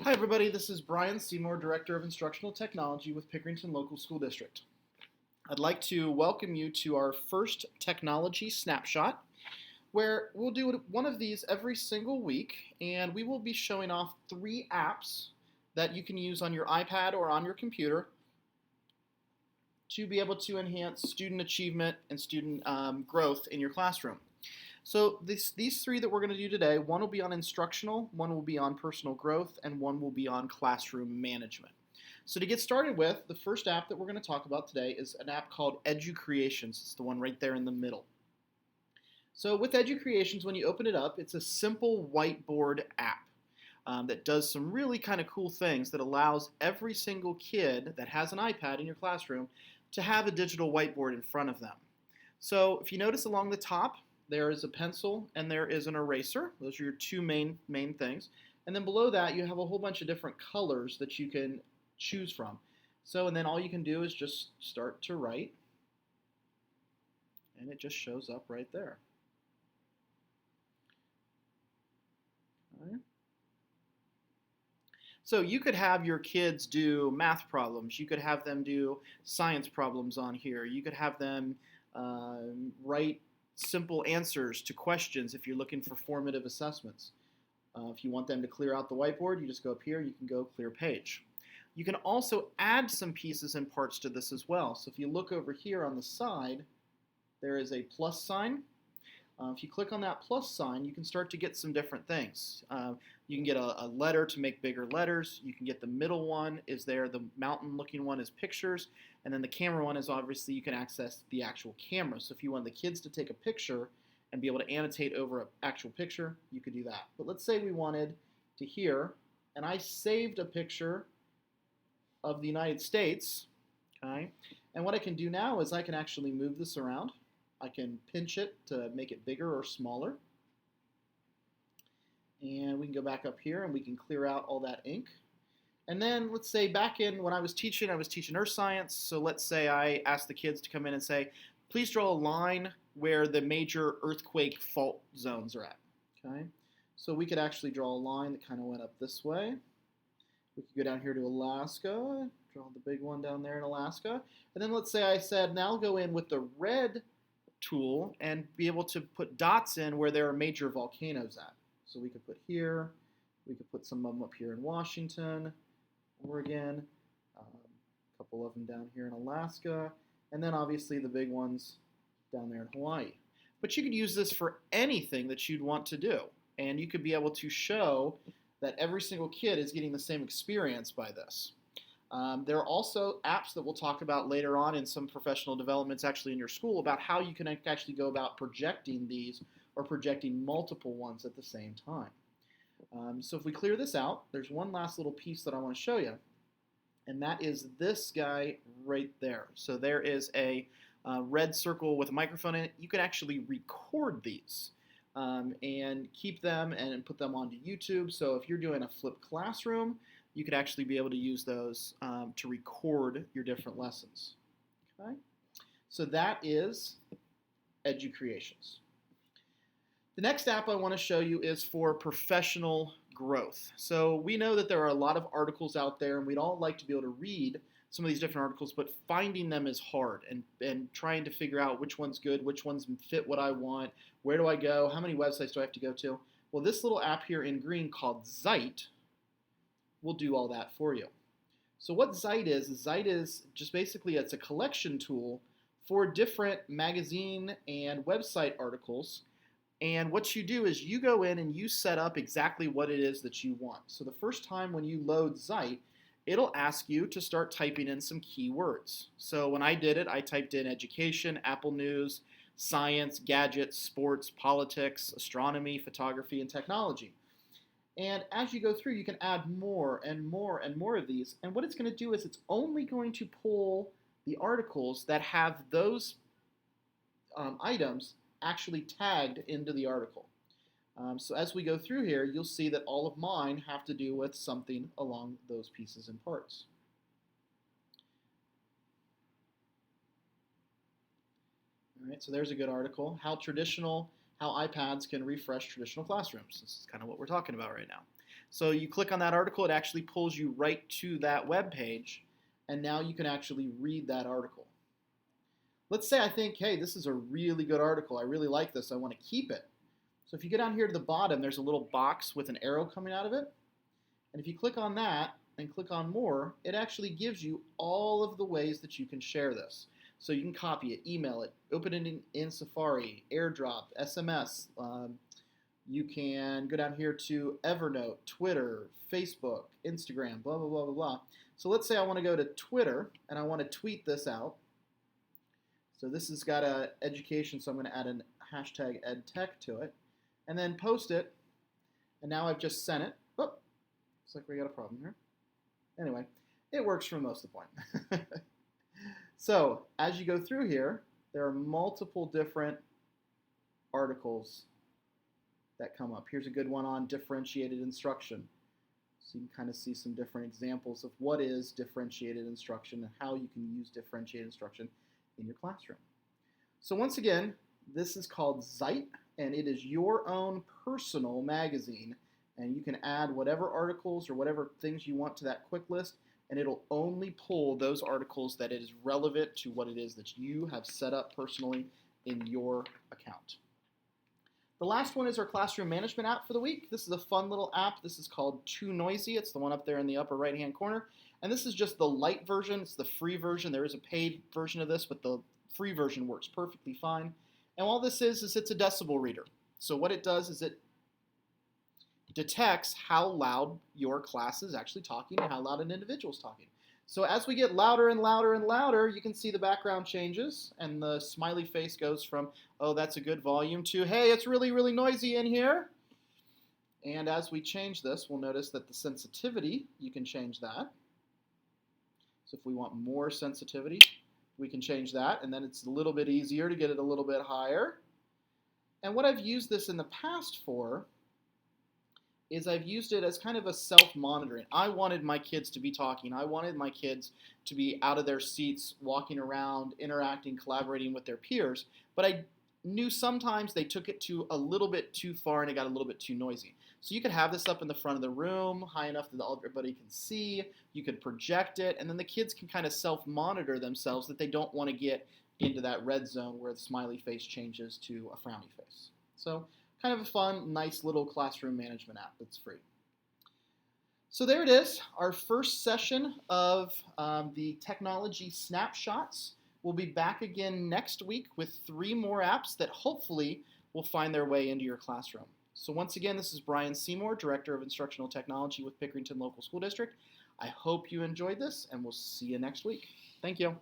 Hi everybody, this is Brian Seymour, Director of Instructional Technology with Pickerington Local School District. I'd like to welcome you to our first Technology Snapshot, where we'll do one of these every single week, and we will be showing off 3 apps that you can use on your iPad or on your computer to be able to enhance student achievement and student growth in your classroom. So these 3 that we're going to do today, one will be on instructional, one will be on personal growth, and one will be on classroom management. So to get started with, the first app that we're going to talk about today is an app called EduCreations. It's the one right there in the middle. So with EduCreations, when you open it up, it's a simple whiteboard app that does some really kind of cool things that allows every single kid that has an iPad in your classroom to have a digital whiteboard in front of them. So if you notice along the top, there is a pencil and there is an eraser. Those are your 2 main things. And then below that, you have a whole bunch of different colors that you can choose from. So, and then all you can do is just start to write, and it just shows up right there. All right. So you could have your kids do math problems. You could have them do science problems on here. You could have them write simple answers to questions if you're looking for formative assessments. If you want them to clear out the whiteboard, you just go up here, you can go clear page. You can also add some pieces and parts to this as well. So if you look over here on the side, there is a plus sign. If you click on that plus sign, you can start to get some different things. You can get a letter to make bigger letters. You can get the middle one is there. The mountain looking one is pictures. And then the camera one is obviously you can access the actual camera. So if you want the kids to take a picture and be able to annotate over an actual picture, you could do that. But let's say we wanted to here, and I saved a picture of the United States. Okay? And what I can do now is I can actually move this around. I can pinch it to make it bigger or smaller. And we can go back up here and we can clear out all that ink. And then let's say back in when I was teaching earth science. So let's say I asked the kids to come in and say, please draw a line where the major earthquake fault zones are at. Okay? So we could actually draw a line that kind of went up this way. We could go down here to Alaska, draw the big one down there in Alaska. And then let's say I said, now I'll go in with the red tool and be able to put dots in where there are major volcanoes at. So we could put here, we could put some of them up here in Washington, Oregon, a couple of them down here in Alaska, and then obviously the big ones down there in Hawaii. But you could use this for anything that you'd want to do, and you could be able to show that every single kid is getting the same experience by this. There are also apps that we'll talk about later on in some professional developments actually in your school about how you can actually go about projecting these or projecting multiple ones at the same time. So if we clear this out, there's one last little piece that I want to show you, and that is this guy right there. So there is a red circle with a microphone in it. You can actually record these and keep them and put them onto YouTube. So if you're doing a flipped classroom, you could actually be able to use those to record your different lessons. Okay? So that is EduCreations. The next app I want to show you is for professional growth. So we know that there are a lot of articles out there, and we'd all like to be able to read some of these different articles, but finding them is hard, and trying to figure out which one's good, which ones fit what I want, where do I go, how many websites do I have to go to. Well, this little app here in green called Zite will do all that for you. So what Zite is just basically it's a collection tool for different magazine and website articles. And what you do is you go in and you set up exactly what it is that you want. So the first time when you load Zite, it'll ask you to start typing in some keywords. So when I did it, I typed in education, Apple News, science, gadgets, sports, politics, astronomy, photography, and technology. And as you go through, you can add more and more and more of these. And what it's going to do is it's only going to pull the articles that have those items actually tagged into the article. So as we go through here, you'll see that all of mine have to do with something along those pieces and parts. All right, so there's a good article. How iPads can refresh traditional classrooms. This is kind of what we're talking about right now. So you click on that article, it actually pulls you right to that web page, and now you can actually read that article. Let's say I think, hey, this is a really good article. I really like this. I want to keep it. So if you go down here to the bottom, there's a little box with an arrow coming out of it. And if you click on that and click on more, it actually gives you all of the ways that you can share this. So you can copy it, email it, open it in Safari, AirDrop, SMS. You can go down here to Evernote, Twitter, Facebook, Instagram, blah, blah, blah, blah, blah. So let's say I want to go to Twitter and I want to tweet this out. So this has got a education, so I'm going to add an hashtag edtech to it and then post it. And now I've just sent it. Oh, looks like we got a problem here. Anyway, it works for most of the point. So as you go through here, there are multiple different articles that come up. Here's a good one on differentiated instruction. So you can kind of see some different examples of what is differentiated instruction and how you can use differentiated instruction in your classroom. So once again, this is called Zeit, and it is your own personal magazine, and you can add whatever articles or whatever things you want to that quick list, and it'll only pull those articles that is relevant to what it is that you have set up personally in your account. The last one is our classroom management app for the week. This is a fun little app. This is called Too Noisy. It's the one up there in the upper right-hand corner. And this is just the light version. It's the free version. There is a paid version of this, but the free version works perfectly fine. And all this is it's a decibel reader. So what it does is it detects how loud your class is actually talking and how loud an individual is talking. So as we get louder and louder and louder, you can see the background changes and the smiley face goes from, oh, that's a good volume, to, hey, it's really, really noisy in here. And as we change this, we'll notice that the sensitivity, you can change that. So if we want more sensitivity, we can change that, and then it's a little bit easier to get it a little bit higher. And what I've used this in the past for is I've used it as kind of a self-monitoring. I wanted my kids to be talking. I wanted my kids to be out of their seats, walking around, interacting, collaborating with their peers. But I knew sometimes they took it to a little bit too far and it got a little bit too noisy. So you could have this up in the front of the room, high enough that everybody can see. You could project it, and then the kids can kind of self-monitor themselves that they don't want to get into that red zone where the smiley face changes to a frowny face. So kind of a fun, nice little classroom management app that's free. So there it is, our first session of the technology snapshots. We'll be back again next week with 3 more apps that hopefully will find their way into your classroom. So once again, this is Brian Seymour, Director of Instructional Technology with Pickerington Local School District. I hope you enjoyed this, and we'll see you next week. Thank you.